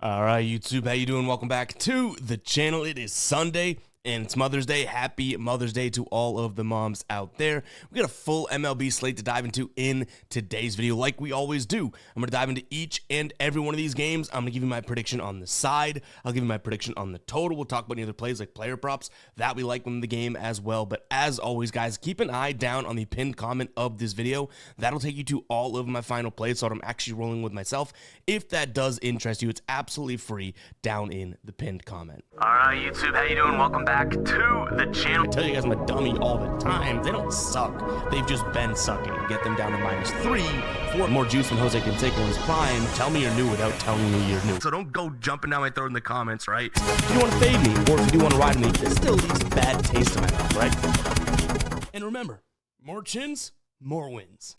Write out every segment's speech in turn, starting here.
All right, YouTube, how you doing? Welcome back to the channel. It is Sunday, and it's Mother's Day. Happy Mother's Day to all of the moms out there. We got a full MLB slate to dive into in today's video, like we always do. I'm going to dive into each and every one of these games. I'm going to give you my prediction on the side. I'll give you my prediction on the total. We'll talk about any other plays like player props that we like in the game as well. But as always, guys, keep an eye down on the pinned comment of this video. That'll take you to all of my final plays, so I'm actually rolling with myself. If that does interest you, it's absolutely free down in the pinned comment. All right, YouTube, how you doing? Welcome back to the channel. I tell you guys I'm a dummy all the time. They don't suck. They've just been sucking. Get them down to -3, 4 more juice than Jose Canseco in his prime. Tell me you're new without telling me you're new. So don't go jumping down my throat in the comments, right? If you want to fade me, or if you do want to ride me, this still leaves a bad taste in my mouth, right? And remember, more chins, more wins.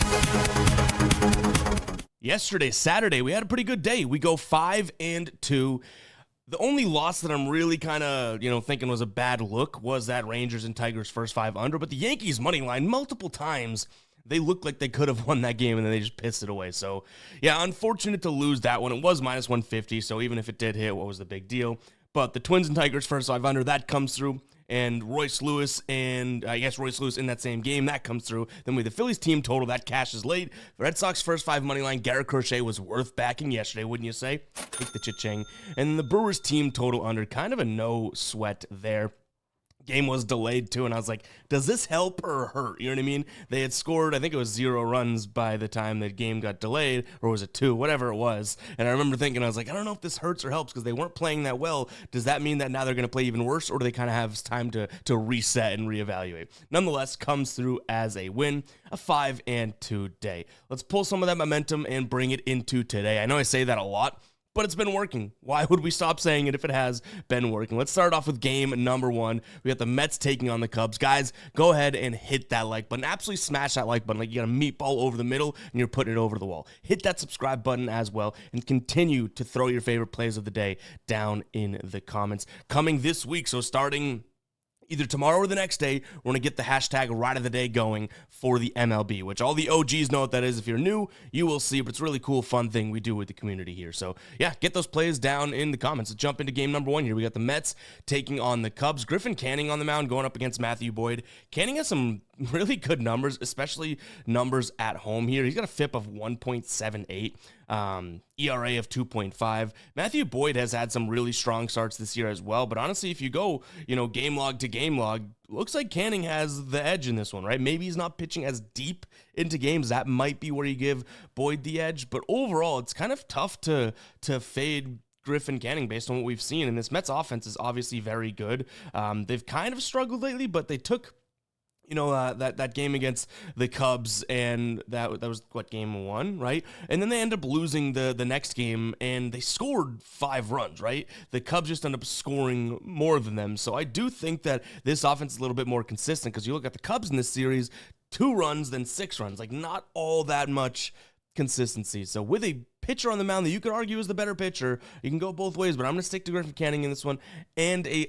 Yesterday, Saturday, we had a pretty good day. We go 5-2. The only loss that I'm really kind of, thinking was a bad look was that Rangers and Tigers first 5 under. But the Yankees money line multiple times, they looked like they could have won that game and then they just pissed it away. So, yeah, unfortunate to lose that one. It was -150, so even if it did hit, what was the big deal? But the Twins and Tigers first 5 under, that comes through. And Royce Lewis in that same game, that comes through. Then with the Phillies team total, that cashes late. The Red Sox first 5 money line, Garrett Crochet was worth backing yesterday, wouldn't you say? Take the cha-ching. And then the Brewers team total under, kind of a no sweat there. Game was delayed too, and I was like, does this help or hurt? You know what I mean? They had scored, I think it was 0 runs by the time the game got delayed, or was it 2, whatever it was. And I remember thinking, I was like, I don't know if this hurts or helps because they weren't playing that well. Does that mean that now they're going to play even worse, or do they kind of have time to reset and reevaluate? Nonetheless, comes through as a win, a 5-2 day. Let's pull some of that momentum and bring it into today. I know I say that a lot, but it's been working. Why would we stop saying it if it has been working? Let's start off with game number 1. We got the Mets taking on the Cubs. Guys, go ahead and hit that like button. Absolutely smash that like button like you got a meatball over the middle and you're putting it over the wall. Hit that subscribe button as well and continue to throw your favorite plays of the day down in the comments. Coming this week, so starting either tomorrow or the next day, we're going to get the hashtag ride of the day going for the MLB, which all the OGs know what that is. If you're new, you will see, but it's a really cool, fun thing we do with the community here. So yeah, get those plays down in the comments. Let's jump into game number 1 here. We got the Mets taking on the Cubs. Griffin Canning on the mound going up against Matthew Boyd. Canning has some really good numbers, especially numbers at home here. He's got a FIP of 1.78. ERA of 2.5. Matthew Boyd has had some really strong starts this year as well, but honestly, if you go, game log to game log, looks like Canning has the edge in this one, right? Maybe he's not pitching as deep into games. That might be where you give Boyd the edge, but overall, it's kind of tough to fade Griffin Canning based on what we've seen, and this Mets offense is obviously very good. They've kind of struggled lately, but they took that game against the Cubs, and that was what, game 1, right? And then they end up losing the next game, and they scored 5 runs, right? The Cubs just end up scoring more than them. So I do think that this offense is a little bit more consistent, because you look at the Cubs in this series, 2 runs, then 6 runs, like not all that much consistency. So with a pitcher on the mound that you could argue is the better pitcher, you can go both ways, but I'm going to stick to Griffin Canning in this one, and a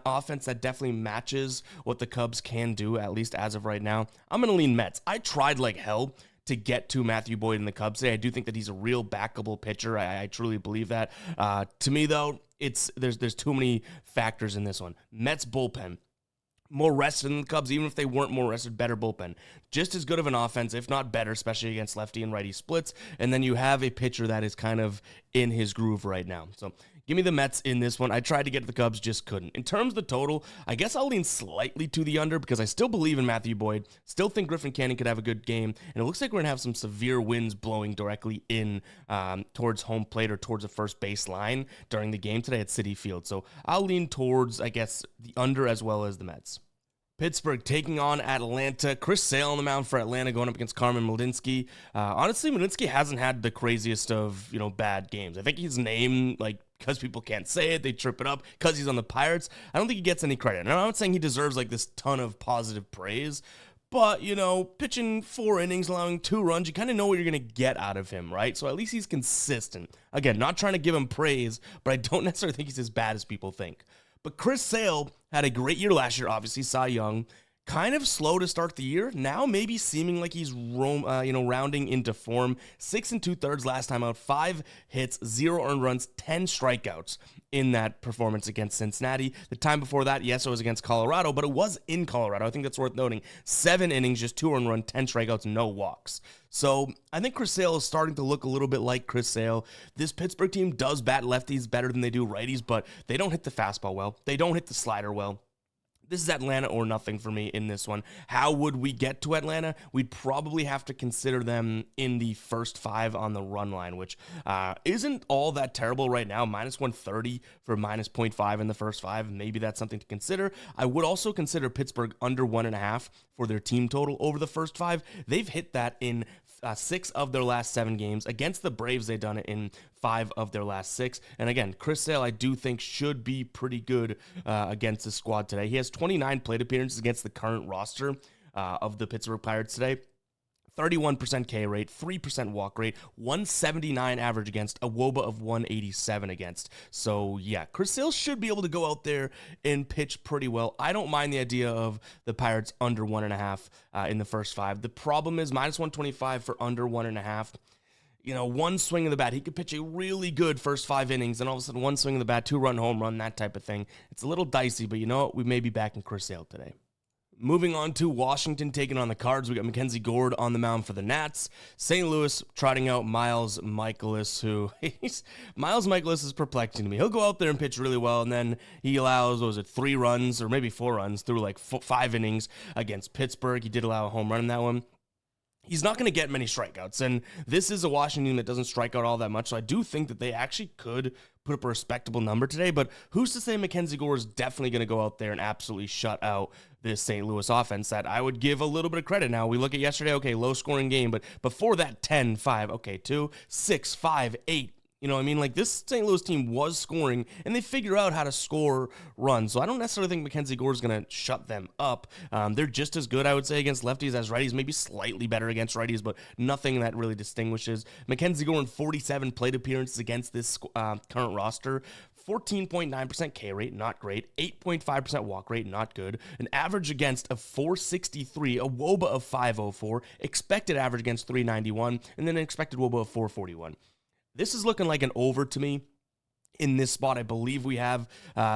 offense that definitely matches what the Cubs can do, at least as of right now. I'm going to lean Mets. I tried like hell to get to Matthew Boyd in the Cubs today. I do think that he's a real backable pitcher. I truly believe that. To me, though, there's too many factors in this one. Mets bullpen, more rested than the Cubs, even if they weren't more rested, better bullpen. Just as good of an offense, if not better, especially against lefty and righty splits. And then you have a pitcher that is kind of in his groove right now. So give me the Mets in this one. I tried to get to the Cubs, just couldn't. In terms of the total, I guess I'll lean slightly to the under because I still believe in Matthew Boyd. Still think Griffin Canning could have a good game. And it looks like we're going to have some severe winds blowing directly in towards home plate or towards the first base line during the game today at Citi Field. So I'll lean towards, I guess, the under as well as the Mets. Pittsburgh taking on Atlanta. Chris Sale on the mound for Atlanta going up against Carmen Mlodzinski. Honestly, Mlodzinski hasn't had the craziest of, bad games. I think his name, because people can't say it, they trip it up because he's on the Pirates. I don't think he gets any credit. And I'm not saying he deserves this ton of positive praise, but, pitching 4 innings, allowing 2 runs, you kind of know what you're going to get out of him, right? So at least he's consistent. Again, not trying to give him praise, but I don't necessarily think he's as bad as people think. But Chris Sale had a great year last year, obviously, Cy Young. kind of slow to start the year. Now maybe seeming like he's rounding into form. 6 2/3 last time out, 5 hits, 0 earned runs, 10 strikeouts in that performance against Cincinnati. The time before that, yes, it was against Colorado, but it was in Colorado. I think that's worth noting. 7 innings, just 2 earned run, 10 strikeouts, no walks. So I think Chris Sale is starting to look a little bit like Chris Sale. This Pittsburgh team does bat lefties better than they do righties, but they don't hit the fastball well. They don't hit the slider well. This is Atlanta or nothing for me in this one. How would we get to Atlanta? We'd probably have to consider them in the first 5 on the run line, which isn't all that terrible right now. -130 for -0.5 in the first 5. Maybe that's something to consider. I would also consider Pittsburgh under 1.5 for their team total over the first 5. They've hit that in 6 of their last 7 games. Against the Braves, they've done it in 5 of their last 6. And again, Chris Sale, I do think, should be pretty good against the squad today. He has 29 plate appearances against the current roster of the Pittsburgh Pirates today. 31% K rate, 3% walk rate, 179 average against, a WOBA of 187 against. So yeah, Chris Sale should be able to go out there and pitch pretty well. I don't mind the idea of the Pirates under 1.5 in the first 5. The problem is -125 for under 1.5. You know, one swing of the bat, he could pitch a really good first 5 innings, and all of a sudden one swing of the bat, 2-run home run, that type of thing. It's a little dicey, but you know what? We may be back in Chris Sale today. Moving on to Washington taking on the Cards. We got Mackenzie Gord on the mound for the Nats. St. Louis trotting out Miles Mikolas, Miles Mikolas is perplexing to me. He'll go out there and pitch really well, and then he allows, 3 runs or maybe 4 runs through like 5 innings against Pittsburgh. He did allow a home run in that one. He's not going to get many strikeouts, and this is a Washington team that doesn't strike out all that much, so I do think that they actually could put up a respectable number today, but who's to say Mackenzie Gore is definitely going to go out there and absolutely shut out this St. Louis offense that I would give a little bit of credit. Now, we look at yesterday, okay, low-scoring game, but before that, 10-5, okay, 2, 6, 5, 8, you know what I mean? Like, this St. Louis team was scoring, and they figure out how to score runs. So I don't necessarily think Mackenzie Gore is going to shut them up. They're just as good, I would say, against lefties as righties. Maybe slightly better against righties, but nothing that really distinguishes. Mackenzie Gore in 47 plate appearances against this current roster. 14.9% K rate, not great. 8.5% walk rate, not good. An average against of 463, a WOBA of 504, expected average against 391, and then an expected WOBA of 441. This is looking like an over to me. In this spot, I believe we have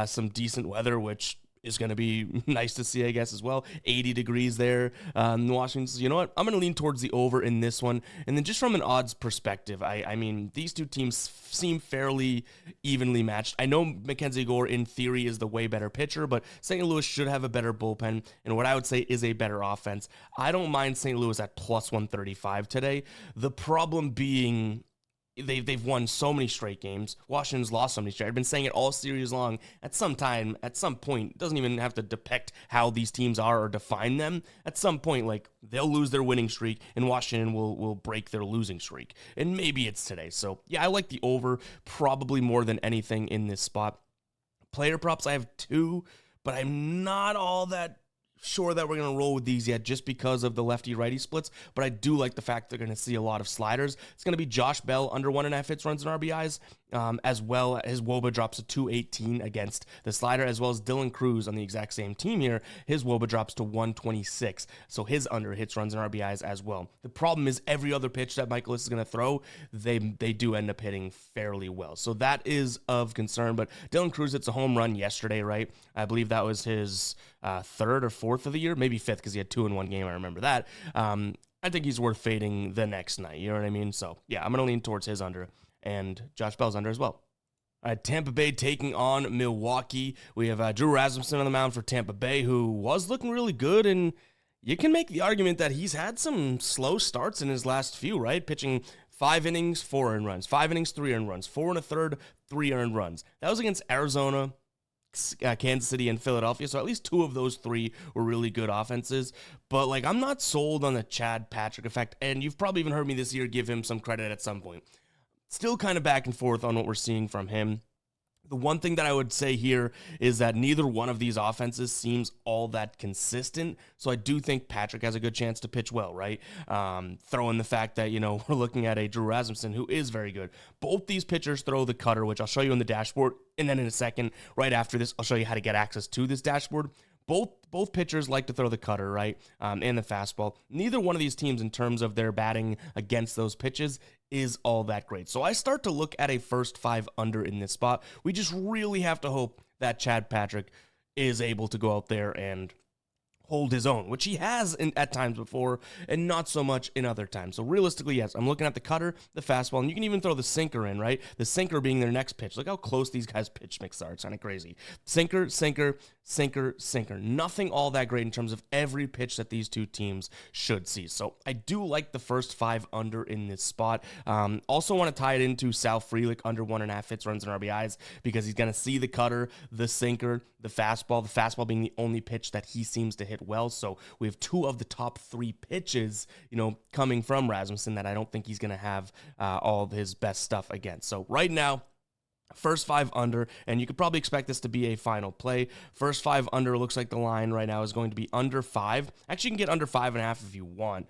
some decent weather, which is going to be nice to see, I guess, as well. 80 degrees there in Washington. So you know what? I'm going to lean towards the over in this one. And then just from an odds perspective, I mean, these two teams seem fairly evenly matched. I know Mackenzie Gore, in theory, is the way better pitcher, but St. Louis should have a better bullpen and what I would say is a better offense. I don't mind St. Louis at plus 135 today. The problem being, they've won so many straight games. Washington's lost so many straight. I've been saying it all series long. At some time, at some point, it doesn't even have to depict how these teams are or define them. At some point, like, they'll lose their winning streak and Washington will break their losing streak. And maybe it's today. So yeah, I like the over probably more than anything in this spot. Player props, I have 2, but I'm not all that sure that we're going to roll with these yet just because of the lefty-righty splits, but I do like the fact they're going to see a lot of sliders. It's going to be Josh Bell under 1.5 hits, runs, and RBIs, as well. His WOBA drops to 218 against the slider, as well as Dylan Cruz on the exact same team here. His WOBA drops to 126, so his under hits, runs, and RBIs as well. The problem is every other pitch that Mikolas is going to throw, they do end up hitting fairly well, so that is of concern. But Dylan Cruz hits a home run yesterday, right? I believe that was his 3rd or 4th of the year, maybe 5th because he had 2 in one game. I remember that. I think he's worth fading the next night. You know what I mean? So yeah, I'm going to lean towards his under and Josh Bell's under as well. All right, Tampa Bay taking on Milwaukee. We have Drew Rasmussen on the mound for Tampa Bay, who was looking really good, and you can make the argument that he's had some slow starts in his last few, right? Pitching 5 innings, 4 earned runs, 5 innings, 3 earned runs, 4 1/3, 3 earned runs. That was against Arizona, Kansas City, and Philadelphia, so at least 2 of those 3 were really good offenses. But like, I'm not sold on the Chad Patrick effect, and you've probably even heard me this year give him some credit at some point. Still kind of back and forth on what we're seeing from him. The one thing that I would say here is that neither one of these offenses seems all that consistent, so I do think Patrick has a good chance to pitch well, right? Throw in the fact that, you know, we're looking at a Drew Rasmussen who is very good. Both these pitchers throw the cutter, which I'll show you in the dashboard, and then in a second, right after this, I'll show you how to get access to this dashboard. Both pitchers like to throw the cutter, right, and the fastball. Neither one of these teams, in terms of their batting against those pitches, is all that great. So I start to look at a first 5 under in this spot. We just really have to hope that Chad Patrick is able to go out there and hold his own, which he has at times before, and not so much in other times. So realistically, yes, I'm looking at the cutter, the fastball, and you can even throw the sinker in, right? The sinker being their next pitch. Look how close these guys' pitch mix are. It's kind of crazy. Sinker, sinker, sinker, sinker. Nothing all that great in terms of every pitch that these two teams should see. So I do like the first 5 under in this spot. Also want to tie it into Sal Frelick under 1.5 hits, runs, and RBIs, because he's going to see the cutter, the sinker, the fastball being the only pitch that he seems to hit well. So we have 2 of the top 3 pitches, coming from Rasmussen that I don't think he's going to have all of his best stuff against. So right now, first 5 under, and you could probably expect this to be a final play. First 5 under looks like the line right now is going to be under 5. Actually, you can get under 5.5 if you want.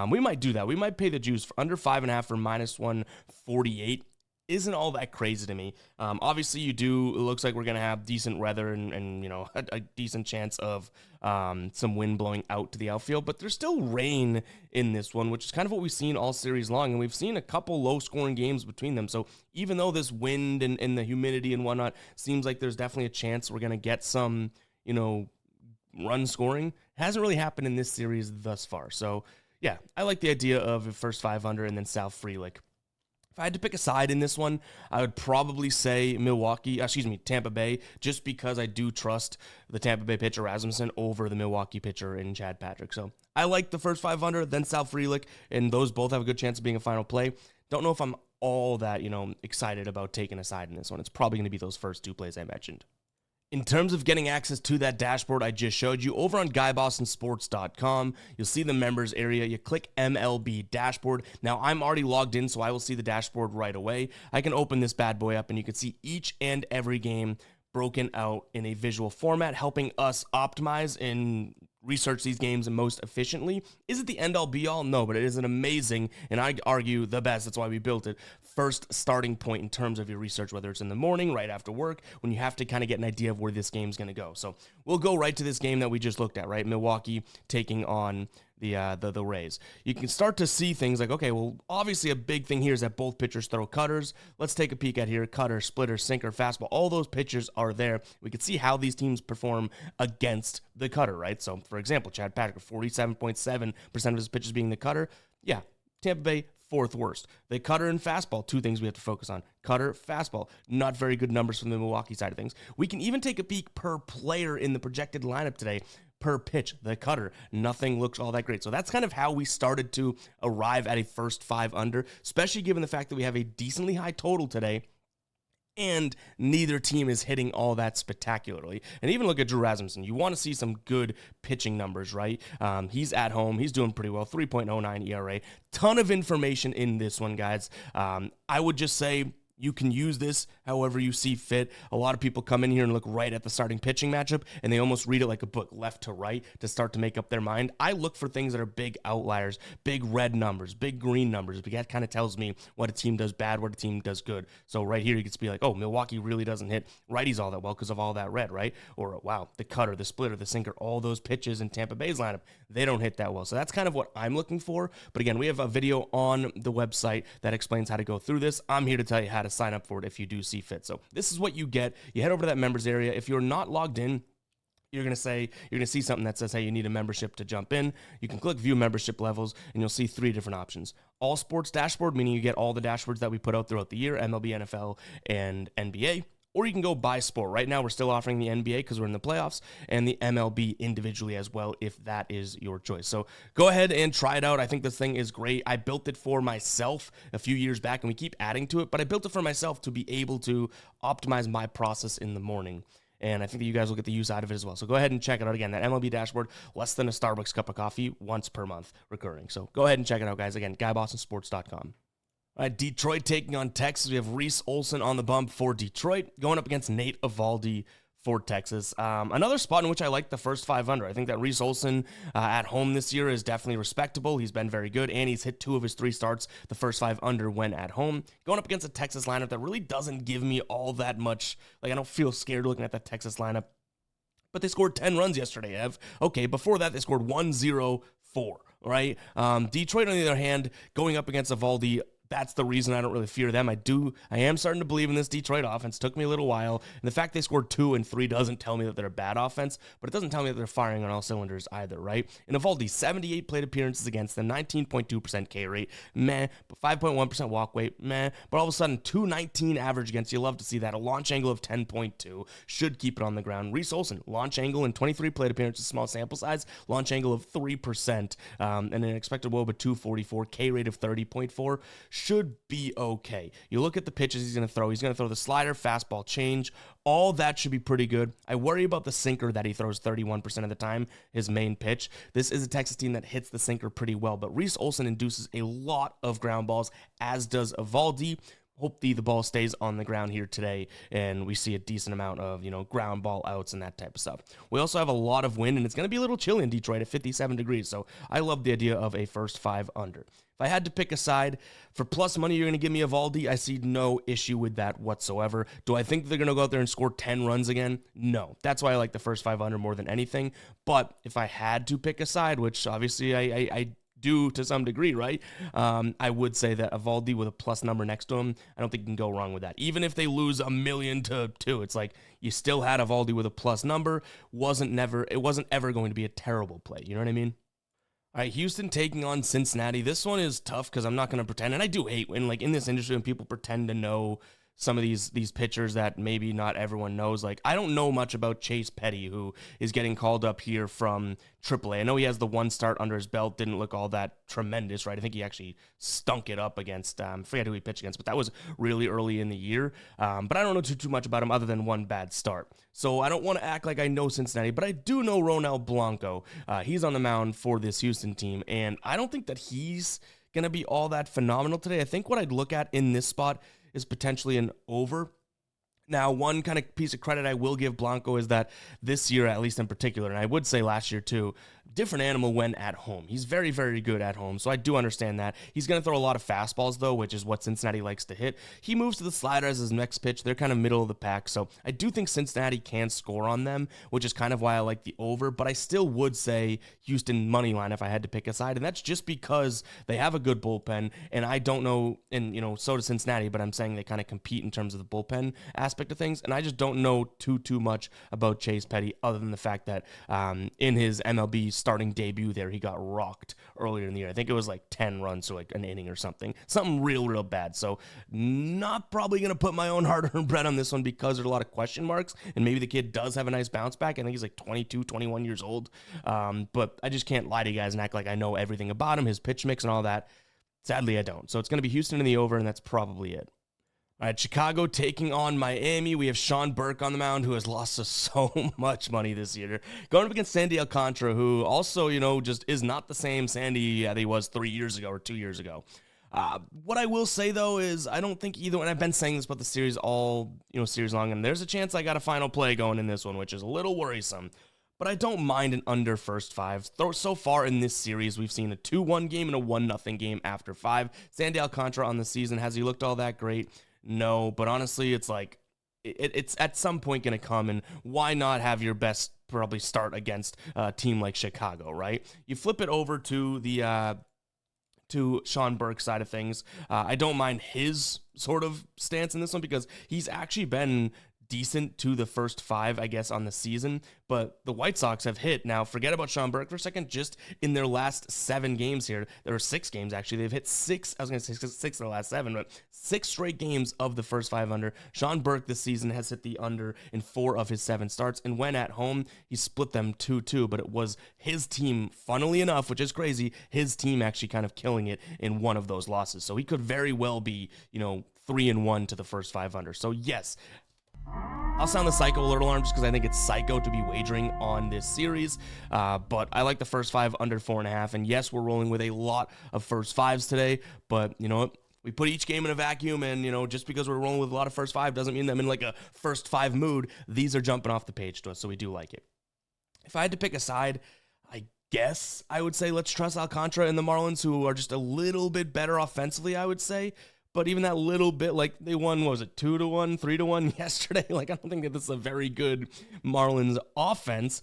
We might do that. We might pay the juice for under 5.5 for -148. Isn't all that crazy to me. Obviously, it looks like we're going to have decent weather and a decent chance of some wind blowing out to the outfield, but there's still rain in this one, which is kind of what we've seen all series long, and we've seen a couple low-scoring games between them. So even though this wind and the humidity and whatnot seems like there's definitely a chance we're going to get some, run scoring, hasn't really happened in this series thus far. So, yeah, I like the idea of a first 5 under and then Sal Frelick. If I had to pick a side in this one, I would probably say Tampa Bay, just because I do trust the Tampa Bay pitcher Rasmussen over the Milwaukee pitcher in Chad Patrick. So I like the first 5 under, then Sal Frelick, and those both have a good chance of being a final play. Don't know if I'm all that, excited about taking a side in this one. It's probably going to be those first 2 plays I mentioned. In terms of getting access to that dashboard I just showed you, over on GuyBostonSports.com, you'll see the members area. You click MLB Dashboard. Now, I'm already logged in, so I will see the dashboard right away. I can open this bad boy up, and you can see each and every game broken out in a visual format, helping us optimize and research these games most efficiently. Is it the end-all be-all? No, but it is an amazing, and I'd argue the best, that's why we built it, first starting point in terms of your research, whether it's in the morning, right after work, when you have to kind of get an idea of where this game's going to go. So we'll go right to this game that we just looked at, right? Milwaukee taking on the Rays. You can start to see things like, okay, well, obviously a big thing here is that both pitchers throw cutters. Let's take a peek at here. Cutter, splitter, sinker, fastball. All those pitchers are there. We can see how these teams perform against the cutter, right? So, for example, Chad Patrick, 47.7% of his pitches being the cutter. Yeah, Tampa Bay, 4th worst. The cutter and fastball, 2 things we have to focus on. Cutter, fastball, not very good numbers from the Milwaukee side of things. We can even take a peek per player in the projected lineup today. Per pitch, the cutter, nothing looks all that great. So that's kind of how we started to arrive at a first 5 under, especially given the fact that we have a decently high total today, and neither team is hitting all that spectacularly. And even look at Drew Rasmussen. You want to see some good pitching numbers, right? He's at home. He's doing pretty well, 3.09 ERA. Ton of information in this one, guys. I would just say you can use this however you see fit. A lot of people come in here and look right at the starting pitching matchup, and they almost read it like a book, left to right, to start to make up their mind. I look for things that are big outliers, big red numbers, big green numbers, because that kind of tells me what a team does bad, what a team does good. So right here, you can be like, oh, Milwaukee really doesn't hit righties all that well because of all that red, right? Or, wow, the cutter, the splitter, the sinker, all those pitches in Tampa Bay's lineup, they don't hit that well. So that's kind of what I'm looking for. But again, we have a video on the website that explains how to go through this. I'm here to tell you how to sign up for it if you do see fit. So this is what you get. You head over to that members area. If you're not logged in, you're going to see something that says, hey, you need a membership to jump in. You can click view membership levels, and you'll see 3 different options. All sports dashboard, meaning you get all the dashboards that we put out throughout the year, MLB, NFL, and NBA. Or you can go by sport. Right now, we're still offering the NBA because we're in the playoffs, and the MLB individually as well, if that is your choice. So go ahead and try it out. I think this thing is great. I built it for myself a few years back, and we keep adding to it, but I built it for myself to be able to optimize my process in the morning. And I think that you guys will get the use out of it as well. So go ahead and check it out. Again, that MLB dashboard, less than a Starbucks cup of coffee once per month recurring. So go ahead and check it out, guys. Again, GuyBostonSports.com. All right, Detroit taking on Texas. We have Reese Olson on the bump for Detroit, going up against Nate Eovaldi for Texas. Another spot in which I like the first 5 under. I think that Reese Olson at home this year is definitely respectable. He's been very good, and he's hit 2 of his 3 starts, the first 5 under when at home. Going up against a Texas lineup that really doesn't give me all that much. Like, I don't feel scared looking at that Texas lineup. but they scored 10 runs yesterday, Ev. Okay, before that, they scored 1-0-4, right? Detroit, on the other hand, going up against Eovaldi, that's the reason I don't really fear them. I am starting to believe in this Detroit offense. Took me a little while. And the fact they scored 2 and 3 doesn't tell me that they're a bad offense, but it doesn't tell me that they're firing on all cylinders either, right? And Eovaldi, 78 plate appearances against them, 19.2% K rate, meh, but 5.1% walk weight, meh, but all of a sudden 219 average against you. Love to see that. A launch angle of 10.2 should keep it on the ground. Reese Olson, launch angle in 23 plate appearances, small sample size, launch angle of 3%, and an expected WOBA 244, K rate of 30.4. Should be okay. You look at the pitches he's going to throw. He's going to throw the slider, fastball, change. All that should be pretty good. I worry about the sinker that he throws 31% of the time, his main pitch. This is a Texas team that hits the sinker pretty well, but Reese Olson induces a lot of ground balls, as does Eovaldi. Hope the ball stays on the ground here today, and we see a decent amount of, ground ball outs and that type of stuff. We also have a lot of wind, and it's going to be a little chilly in Detroit at 57 degrees, so I love the idea of a first 5 under. If I had to pick a side, for plus money, you're going to give me Eovaldi. I see no issue with that whatsoever. Do I think they're going to go out there and score 10 runs again? No. That's why I like the first 5 under more than anything. But if I had to pick a side, which obviously I do to some degree, right? I would say that Eovaldi with a plus number next to him, I don't think you can go wrong with that. Even if they lose 1,000,000-2, it's like you still had Eovaldi with a plus number. It wasn't ever going to be a terrible play. You know what I mean? All right, Houston taking on Cincinnati. This one is tough because I'm not going to pretend, and I do hate when, in this industry, when people pretend to know some of these pitchers that maybe not everyone knows. Like, I don't know much about Chase Petty, who is getting called up here from AAA. I know he has the 1 start under his belt, didn't look all that tremendous, right? I think he actually stunk it up against, I forget who he pitched against, but that was really early in the year. But I don't know too much about him other than 1 bad start. So I don't want to act like I know Cincinnati, but I do know Ronel Blanco. He's on the mound for this Houston team, and I don't think that he's going to be all that phenomenal today. I think what I'd look at in this spot is potentially an over. Now, one kind of piece of credit I will give Blanco is that this year, at least in particular, and I would say last year too, different animal when at home. He's very, very good at home, so I do understand that. He's going to throw a lot of fastballs, though, which is what Cincinnati likes to hit. He moves to the slider as his next pitch. They're kind of middle of the pack, so I do think Cincinnati can score on them, which is kind of why I like the over, but I still would say Houston money line if I had to pick a side, and that's just because they have a good bullpen, and I don't know, and so does Cincinnati, but I'm saying they kind of compete in terms of the bullpen aspect of things, and I just don't know too much about Chase Petty other than the fact that in his MLB starting debut there, he got rocked earlier in the year. I think it was like 10 runs, so like an inning or something real bad. So not probably going to put my own hard-earned bread on this one because there's a lot of question marks, and maybe the kid does have a nice bounce back. I think he's like 22, 21 years old, but I just can't lie to you guys and act like I know everything about him, his pitch mix and all that. Sadly, I don't. So it's going to be Houston in the over, and that's probably it. All right, Chicago taking on Miami. We have Sean Burke on the mound, who has lost us so much money this year. Going up against Sandy Alcantara, who also, just is not the same Sandy that he was 3 years ago or 2 years ago. What I will say, though, is I don't think either, and I've been saying this about the series all, series long, and there's a chance I got a final play going in this one, which is a little worrisome. But I don't mind an under first 5. So far in this series, we've seen a 2-1 game and a 1-0 game after 5. Sandy Alcantara on the season, has he looked all that great? No, but honestly, it's like it's at some point going to come, and why not have your best probably start against a team like Chicago, right? You flip it over to the to Sean Burke's side of things. I don't mind his sort of stance in this one because he's actually been decent to the first 5, I guess, on the season, but the White Sox have hit. Now, forget about Sean Burke for a second. Just in their last 7 games here, there were 6 games, actually. They've hit 6, I was going to say 6 in the last 7, but 6 straight games of the first 5 under. Sean Burke this season has hit the under in 4 of his 7 starts, and when at home, he split them 2-2, but it was his team, funnily enough, which is crazy, his team actually kind of killing it in one of those losses. So he could very well be, 3-1 to the first 5 under. So yes, I'll sound the psycho alert alarm just because I think it's psycho to be wagering on this series, but I like the first 5 under 4.5, and yes, we're rolling with a lot of first 5s today, but you know what? We put each game in a vacuum, and, just because we're rolling with a lot of first 5 doesn't mean that I'm in like a first 5 mood. These are jumping off the page to us, so we do like it. If I had to pick a side, I guess I would say let's trust Alcantara and the Marlins, who are just a little bit better offensively, I would say. But even that little bit, like they won, what was it, 2-1, 3-1 yesterday? Like, I don't think that this is a very good Marlins offense.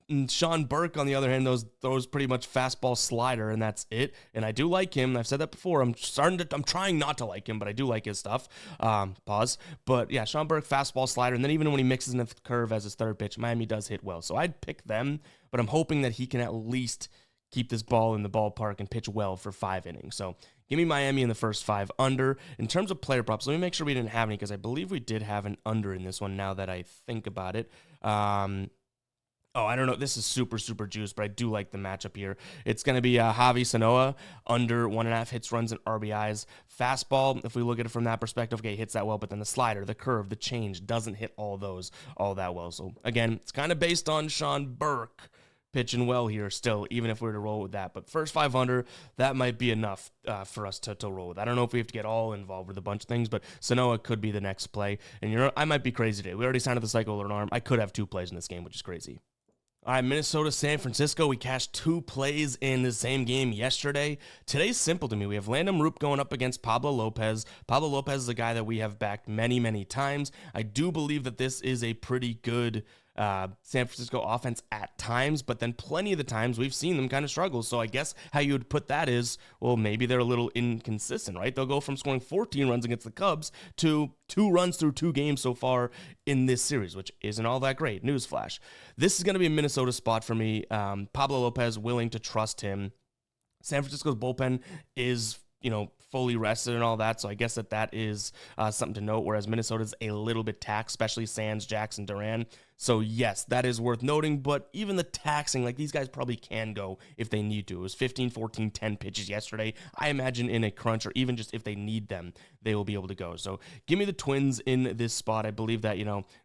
And Sean Burke, on the other hand, throws pretty much fastball slider, and that's it. And I do like him. I've said that before. I'm trying not to like him, but I do like his stuff. Pause. But yeah, Sean Burke, fastball slider, and then even when he mixes in the curve as his third pitch, Miami does hit well. So I'd pick them, but I'm hoping that he can at least keep this ball in the ballpark and pitch well for 5 innings. So give me Miami in the first 5 under. In terms of player props, let me make sure we didn't have any, because I believe we did have an under in this one now that I think about it. I don't know. This is super, super juice, but I do like the matchup here. It's going to be Javi Sanoa, under 1.5 hits, runs, and RBIs. Fastball, if we look at it from that perspective, okay, hits that well, but then the slider, the curve, the change doesn't hit all those all that well. So, again, it's kind of based on Sean Burke pitching well here still, even if we were to roll with that. But first 5 under, that might be enough for us to roll with. I don't know if we have to get all involved with a bunch of things, but Sanoa could be the next play. And I might be crazy today. We already signed up the cycle or an arm. I could have 2 plays in this game, which is crazy. All right, Minnesota, San Francisco. We cashed 2 plays in the same game yesterday. Today's simple to me. We have Landon Roop going up against Pablo Lopez. Pablo Lopez is a guy that we have backed many, many times. I do believe that this is a pretty good San Francisco offense at times, but then plenty of the times we've seen them kind of struggle. So I guess how you would put that is, well, maybe they're a little inconsistent, right? They'll go from scoring 14 runs against the Cubs to 2 runs through 2 games so far in this series, which isn't all that great. Newsflash. This is going to be a Minnesota spot for me. Pablo Lopez, willing to trust him. San Francisco's bullpen is, fully rested and all that, so I guess that is something to note, whereas Minnesota's a little bit taxed, especially Sands, Jackson, Duran. So yes, that is worth noting, but even the taxing, like these guys probably can go if they need to. It was 15, 14, 10 pitches yesterday. I imagine in a crunch, or even just if they need them, they will be able to go. So give me the Twins in this spot. I believe that,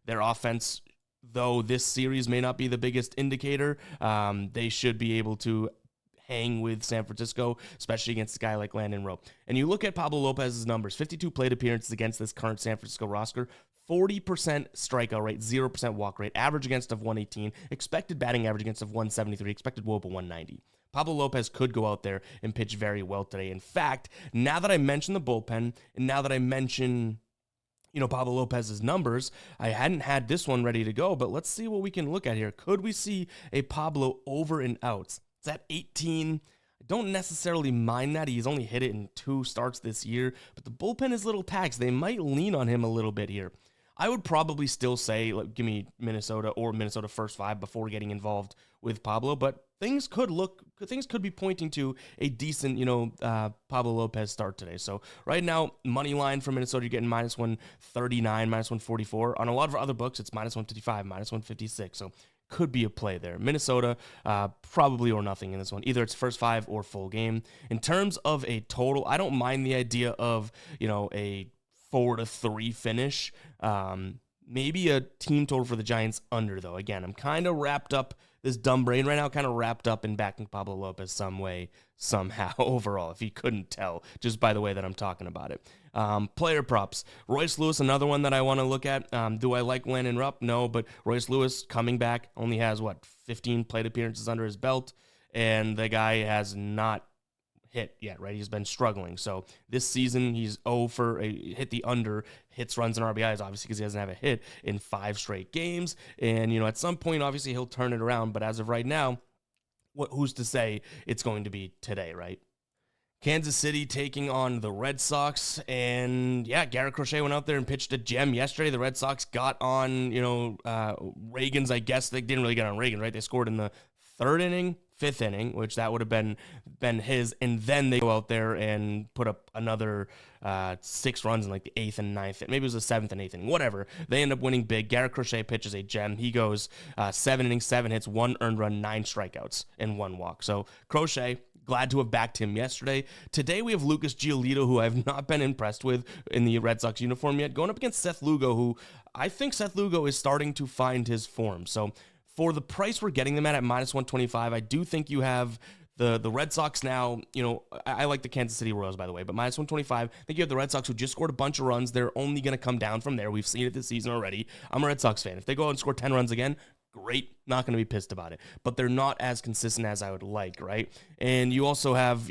their offense, though this series may not be the biggest indicator, they should be able to hang with San Francisco, especially against a guy like Landon Rope. And you look at Pablo Lopez's numbers, 52 plate appearances against this current San Francisco roster, 40% strikeout rate, 0% walk rate, average against of 118, expected batting average against of 173, expected WOBA 190. Pablo Lopez could go out there and pitch very well today. In fact, now that I mention the bullpen, and now that I mention Pablo Lopez's numbers, I hadn't had this one ready to go, but let's see what we can look at here. Could we see a Pablo over and outs? It's at 18. I don't necessarily mind that. He's only hit it in 2 starts this year, but the bullpen is a little taxed. They might lean on him a little bit here. I would probably still say, give me Minnesota or Minnesota first 5 before getting involved with Pablo, but things could be pointing to a decent, Pablo Lopez start today. So right now, money line for Minnesota, you're getting -139, -144. On a lot of other books, it's -155, -156. So could be a play there. Minnesota, probably or nothing in this one. Either it's first 5 or full game. In terms of a total, I don't mind the idea of, a 4-3 finish. Maybe a team total for the Giants under, though. Again, I'm kind of wrapped up, this dumb brain right now, kind of wrapped up in backing Pablo Lopez some way, somehow, overall, if you couldn't tell, just by the way that I'm talking about it. Player props. Royce Lewis, another one that I want to look at. Do I like Landon Rupp? No, but Royce Lewis coming back, only has, 15 plate appearances under his belt, and the guy has not hit yet, right? He's been struggling. So this season, he's 0 for hit the under, hits, runs, and RBIs, obviously, because he doesn't have a hit in 5 straight games. And, at some point, obviously, he'll turn it around. But as of right now, who's to say it's going to be today, right? Kansas City taking on the Red Sox, and Garrett Crochet went out there and pitched a gem yesterday. The Red Sox got on, Reagan's, I guess. They didn't really get on Reagan, right? They scored in the 3rd inning, 5th inning, which that would have been his, and then they go out there and put up another 6 runs in the 8th and 9th, maybe it was the 7th and 8th inning, whatever. They end up winning big. Garrett Crochet pitches a gem. He goes 7 innings, 7 hits, 1 earned run, 9 strikeouts, and 1 walk. So Crochet, glad to have backed him yesterday. Today we have Lucas Giolito, who I've not been impressed with in the Red Sox uniform yet, going up against Seth Lugo, who I think Seth Lugo is starting to find his form. So for the price we're getting them at -125, I do think you have the Red Sox now. I like the Kansas City Royals, by the way, but -125. I think you have the Red Sox, who just scored a bunch of runs. They're only going to come down from there. We've seen it this season already. I'm a Red Sox fan. If they go out and score 10 runs again, great. Not going to be pissed about it. But they're not as consistent as I would like, right? And you also have,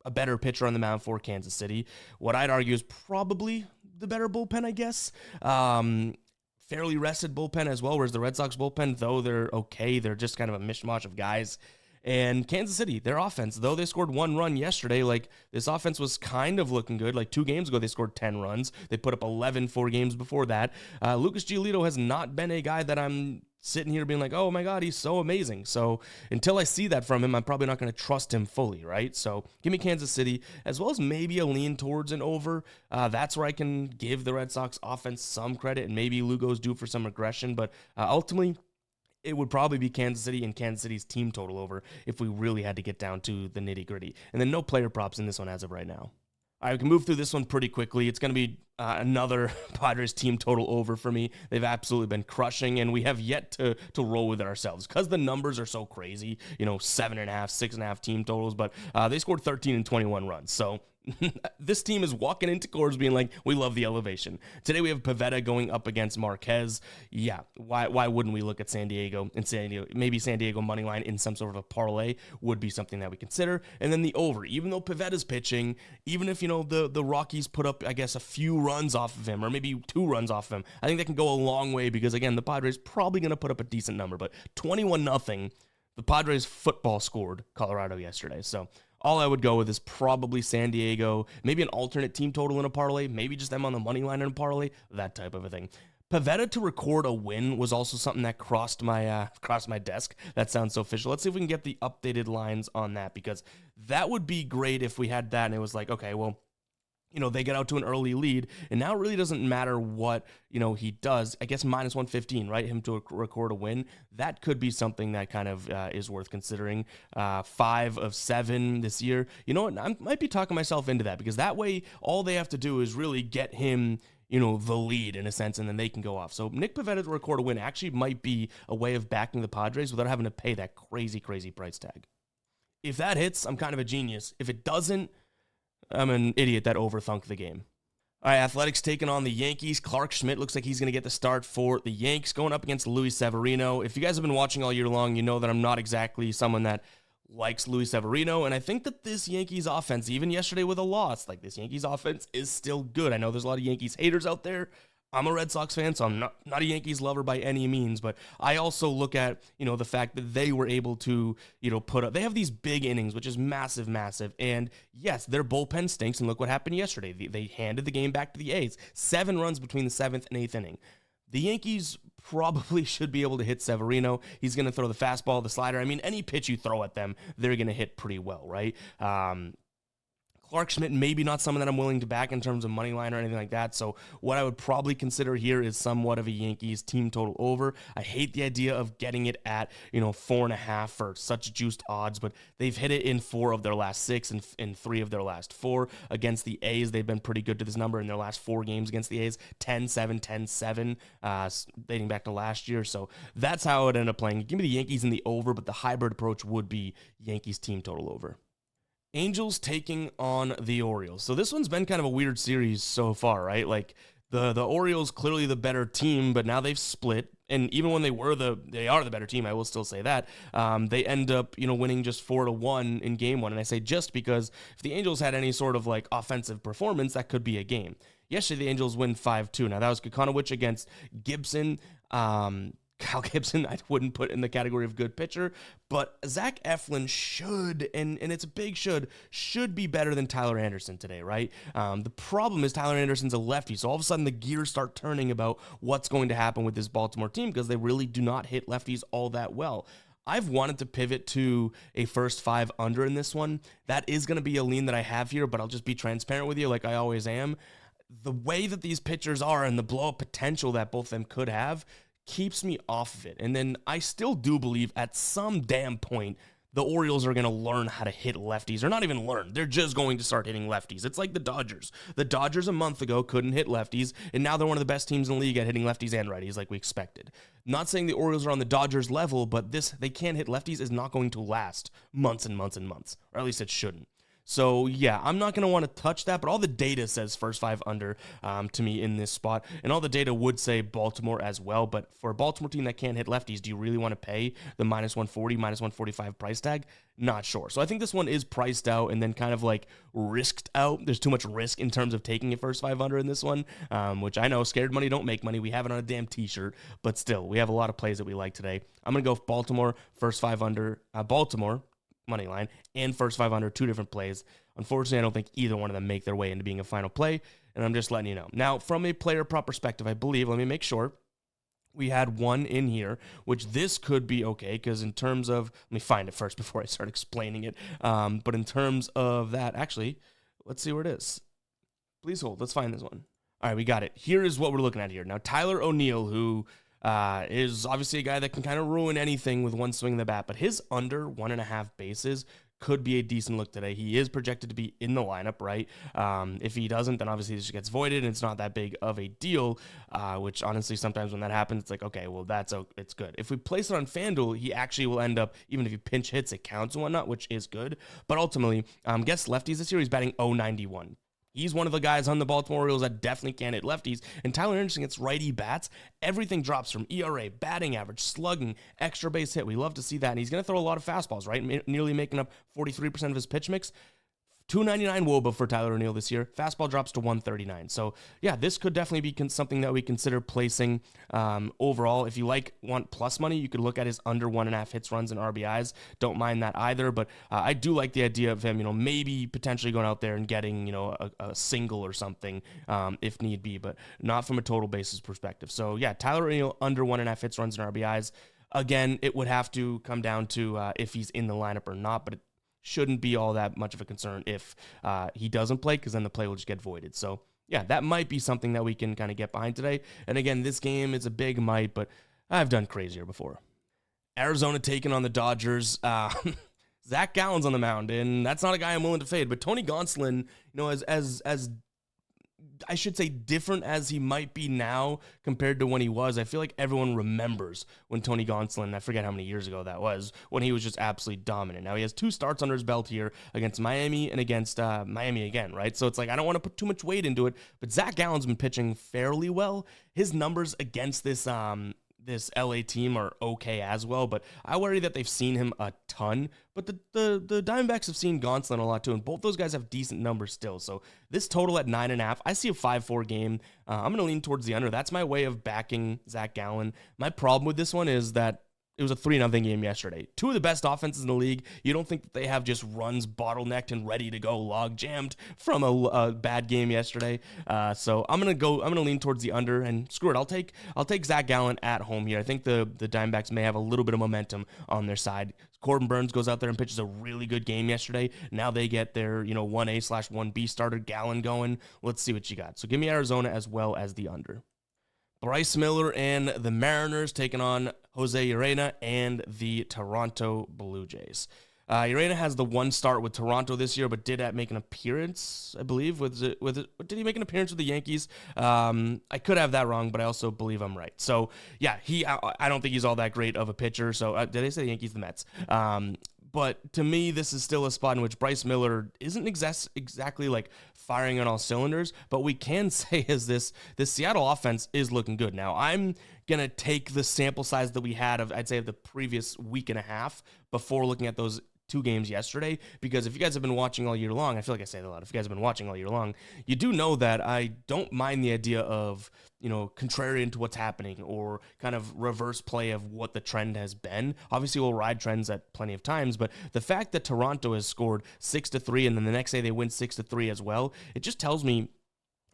a better pitcher on the mound for Kansas City. What I'd argue is probably the better bullpen, I guess. Fairly rested bullpen as well, whereas the Red Sox bullpen, though they're okay, they're just kind of a mishmash of guys. And Kansas City, their offense, though they scored 1 run yesterday, like this offense was kind of looking good. Like 2 games ago, they scored 10 runs. They put up 11 4 games before that. Lucas Giolito has not been a guy that I'm sitting here being like, oh my God, he's so amazing. So until I see that from him, I'm probably not going to trust him fully, right? So give me Kansas City, as well as maybe a lean towards an over. That's where I can give the Red Sox offense some credit, and maybe Lugo's due for some regression. But ultimately, it would probably be Kansas City and Kansas City's team total over if we really had to get down to the nitty gritty. And then no player props in this one as of right now. All right, we can move through this one pretty quickly. It's going to be another Padres team total over for me. They've absolutely been crushing, and we have yet to roll with it ourselves because the numbers are so crazy. 7.5, 6.5 team totals, but they scored 13 and 21 runs. So this team is walking into Coors being like, we love the elevation. Today we have Pivetta going up against Marquez. Yeah, why wouldn't we look at San Diego and maybe San Diego money line in some sort of a parlay would be something that we consider. And then the over, even though Pivetta's pitching, even if the Rockies put up, I guess, a few runs off of him or maybe 2 runs off of him, I think that can go a long way because again, the Padres probably going to put up a decent number, but 21-0, the Padres football scored Colorado yesterday. So all I would go with is probably San Diego, maybe an alternate team total in a parlay, maybe just them on the money line in a parlay, that type of a thing. Pivetta to record a win was also something that crossed my desk. That sounds so official. Let's see if we can get the updated lines on that, because that would be great if we had that and it was like, okay, well, they get out to an early lead, and now it really doesn't matter what, he does. I guess minus 115, right? Him to record a win. That could be something that kind of is worth considering. 5 of 7 this year. You know what? I might be talking myself into that, because that way all they have to do is really get him, the lead in a sense, and then they can go off. So Nick Pivetta to record a win actually might be a way of backing the Padres without having to pay that crazy, crazy price tag. If that hits, I'm kind of a genius. If it doesn't, I'm an idiot that overthunk the game. All right, Athletics taking on the Yankees. Clark Schmidt looks like he's going to get the start for the Yanks, going up against Luis Severino. If you guys have been watching all year long, you know that I'm not exactly someone that likes Luis Severino, and I think that this Yankees offense, even yesterday with a loss, like this Yankees offense is still good. I know there's a lot of Yankees haters out there. I'm a Red Sox fan, so I'm not a Yankees lover by any means, but I also look at, the fact that they were able to, put up, they have these big innings, which is massive, massive, and yes, their bullpen stinks, and look what happened yesterday. They handed the game back to the A's. 7 runs between the 7th and 8th inning. The Yankees probably should be able to hit Severino. He's going to throw the fastball, the slider. I mean, any pitch you throw at them, they're going to hit pretty well, right? Clark Schmidt, maybe not someone that I'm willing to back in terms of money line or anything like that. So what I would probably consider here is somewhat of a Yankees team total over. I hate the idea of getting it at, 4.5 for such juiced odds, but they've hit it in 4 of their last 6 and in 3 of their last 4. Against the A's, they've been pretty good to this number in their last 4 games against the A's, 10-7, 10-7, dating back to last year. So that's how I would end up playing. Give me the Yankees in the over, but the hybrid approach would be Yankees team total over. Angels taking on the Orioles. So this one's been kind of a weird series so far, right? Like the Orioles clearly the better team, but now they've split. And even when they are the better team, I will still say that. They end up, winning just 4-1 in game 1. And I say just because if the Angels had any sort of like offensive performance, that could be a game. Yesterday, the Angels win 5-2. Now that was Kokonowicz against Gibson. Kyle Gibson, I wouldn't put in the category of good pitcher, but Zach Eflin should, and it's a big should be better than Tyler Anderson today, right? The problem is Tyler Anderson's a lefty, so all of a sudden the gears start turning about what's going to happen with this Baltimore team because they really do not hit lefties all that well. I've wanted to pivot to a first 5 under in this one. That is going to be a lean that I have here, but I'll just be transparent with you like I always am. The way that these pitchers are and the blow-up potential that both of them could have keeps me off of it. And then I still do believe at some damn point the Orioles are going to learn how to hit lefties, or not even learn. They're just going to start hitting lefties. It's like the Dodgers. The Dodgers a month ago couldn't hit lefties, and now they're one of the best teams in the league at hitting lefties and righties like we expected. Not saying the Orioles are on the Dodgers level, but they can't hit lefties is not going to last months and months and months, or at least it shouldn't. So yeah, I'm not going to want to touch that, but all the data says first five under to me in this spot. And all the data would say Baltimore as well. But for a Baltimore team that can't hit lefties, do you really want to pay the minus 140, minus 145 price tag? Not sure. So I think this one is priced out and then kind of like risked out. There's too much risk in terms of taking it first five under in this one, which I know scared money don't make money. We have it on a damn t-shirt, but still, we have a lot of plays that we like today. I'm going to go Baltimore, first five under, Baltimore, money line, and first five under, two different plays. Unfortunately, I don't think either one of them make their way into being a final play, and I'm just letting you know. Now, from a player prop perspective, I believe, let me make sure, we had one in here, which this could be okay, because in terms of, let me find it first before I start explaining it, but in terms of that, actually, let's see where it is. Please hold, let's find this one. All right, we got it. Here is what we're looking at here. Now, Tyler O'Neill, who is obviously a guy that can kind of ruin anything with one swing of the bat, but his under 1.5 bases could be a decent look today. He is projected to be in the lineup, right? If he doesn't, then obviously this gets voided, and it's not that big of a deal, which honestly, sometimes when that happens, it's like, okay, well, it's good. If we place it on FanDuel, he actually will end up, even if he pinch hits, it counts and whatnot, which is good. But ultimately, guess lefties this year, he's batting .091. He's one of the guys on the Baltimore Orioles that definitely can't hit lefties. And Tyler Anderson gets righty bats. Everything drops from ERA, batting average, slugging, extra base hit. We love to see that. And he's going to throw a lot of fastballs, right? Nearly making up 43% of his pitch mix. 299 WOBA for Tyler O'Neill this year. Fastball drops to 139. So, yeah, this could definitely be something that we consider placing overall. If you want plus money, you could look at his under 1.5 hits, runs, and RBIs. Don't mind that either, but I do like the idea of him, maybe potentially going out there and getting, a single or something if need be, but not from a total basis perspective. So, yeah, Tyler O'Neill under 1.5 hits, runs, and RBIs. Again, it would have to come down to if he's in the lineup or not, but shouldn't be all that much of a concern if he doesn't play, because then the play will just get voided. So, yeah, that might be something that we can kind of get behind today. And again, this game is a big might, but I've done crazier before. Arizona taking on the Dodgers. Zach Gallen's on the mound, and that's not a guy I'm willing to fade. But Tony Gonsolin, as I should say different as he might be now compared to when he was, I feel like everyone remembers when Tony Gonsolin, I forget how many years ago that was, when he was just absolutely dominant. Now he has 2 starts under his belt here against Miami and against Miami again, right? So it's like, I don't want to put too much weight into it, but Zach Gallen's been pitching fairly well. His numbers against this LA team are okay as well, but I worry that they've seen him a ton. But the Diamondbacks have seen Gonsolin a lot too, and both those guys have decent numbers still. So this total at 9.5, I see a 5-4 game. I'm going to lean towards the under. That's my way of backing Zach Gallen. My problem with this one is that it was a 3-0 game yesterday. 2 of the best offenses in the league. You don't think that they have just runs bottlenecked and ready to go, log jammed from a bad game yesterday. So I'm gonna lean towards the under, and screw it. I'll take Zach Gallen at home here. I think the Diamondbacks may have a little bit of momentum on their side. Corbin Burns goes out there and pitches a really good game yesterday. Now they get their 1A/1B starter Gallen going. Let's see what you got. So give me Arizona as well as the under. Bryce Miller and the Mariners taking on Jose Urena and the Toronto Blue Jays. Urena has the 1 start with Toronto this year, but did make an appearance, I believe. Did he make an appearance with the Yankees? I could have that wrong, but I also believe I'm right. So, yeah, I don't think he's all that great of a pitcher. So, did I say the Yankees, the Mets? But to me, this is still a spot in which Bryce Miller isn't exactly like firing on all cylinders, but we can say this Seattle offense is looking good. Now, I'm going to take the sample size that we had of the previous week and a half before looking at those 2 games yesterday, because if you guys have been watching all year long, I feel like I say that a lot. If you guys have been watching all year long, you do know that I don't mind the idea of, contrarian to what's happening or kind of reverse play of what the trend has been. Obviously, we'll ride trends at plenty of times, but the fact that Toronto has scored 6-3 and then the next day they win 6-3 as well, it just tells me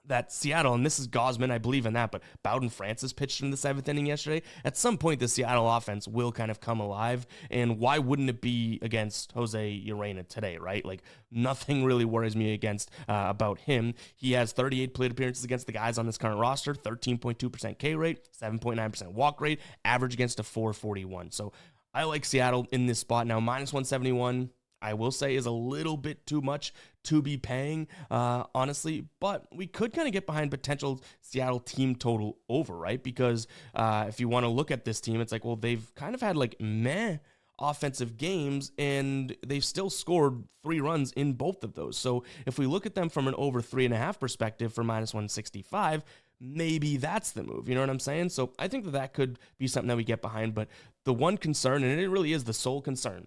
that Seattle, and this is Gosman, I believe in that, but Bowden Francis pitched in the 7th inning yesterday. At some point, the Seattle offense will kind of come alive, and why wouldn't it be against Jose Urena today, right? Like, nothing really worries me about him. He has 38 plate appearances against the guys on this current roster, 13.2% K rate, 7.9% walk rate, average against a 441. So I like Seattle in this spot. Now, minus 171, I will say, is a little bit too much to be paying, honestly, but we could kind of get behind potential Seattle team total over, right? Because if you want to look at this team, it's like, well, they've kind of had like meh offensive games, and they've still scored 3 runs in both of those. So if we look at them from an over 3.5 perspective for minus 165, maybe that's the move. You know what I'm saying? So I think that could be something that we get behind. But the one concern, and it really is the sole concern,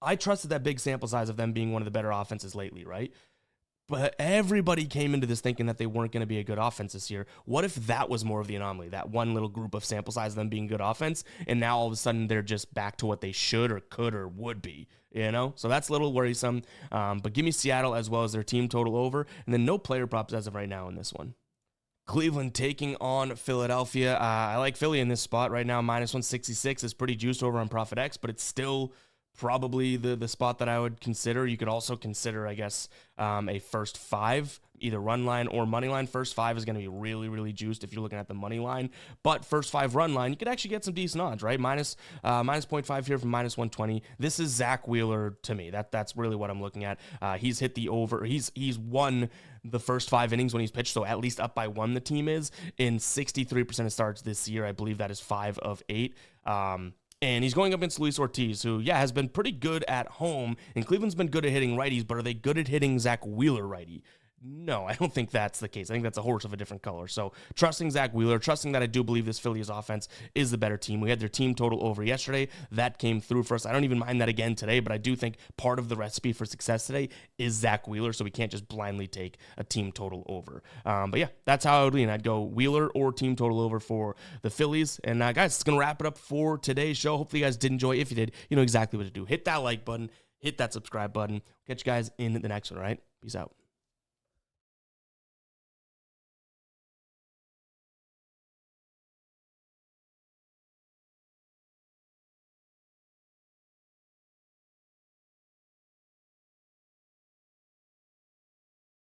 I trusted that big sample size of them being one of the better offenses lately, right? But everybody came into this thinking that they weren't going to be a good offense this year. What if that was more of the anomaly, that one little group of sample size of them being good offense, and now all of a sudden they're just back to what they should or could or would be, you know? So that's a little worrisome. But give me Seattle as well as their team total over, and then no player props as of right now in this one. Cleveland taking on Philadelphia. I like Philly in this spot right now. Minus 166 is pretty juiced over on Profit X, but it's still probably the spot that I would consider. You could also consider, I guess, a first 5, either run line or money line. First 5 is going to be really, really juiced if you're looking at the money line. But first 5 run line, you could actually get some decent odds, right? Minus 0.5 here from minus 120. This is Zach Wheeler to me. That's really what I'm looking at. He's hit the over. He's won the first 5 innings when he's pitched, so at least up by 1 the team is. In 63% of starts this year, I believe that is 5 of 8. And he's going up against Luis Ortiz, who, has been pretty good at home. And Cleveland's been good at hitting righties, but are they good at hitting Zach Wheeler righty? No, I don't think that's the case. I think that's a horse of a different color. So trusting Zach Wheeler, trusting that I do believe this Phillies offense is the better team. We had their team total over yesterday. That came through for us. I don't even mind that again today, but I do think part of the recipe for success today is Zach Wheeler, so we can't just blindly take a team total over. But that's how I would lean. I'd go Wheeler or team total over for the Phillies. And guys, it's going to wrap it up for today's show. Hopefully you guys did enjoy. If you did, you know exactly what to do. Hit that like button, hit that subscribe button. Catch you guys in the next one, all right? Peace out.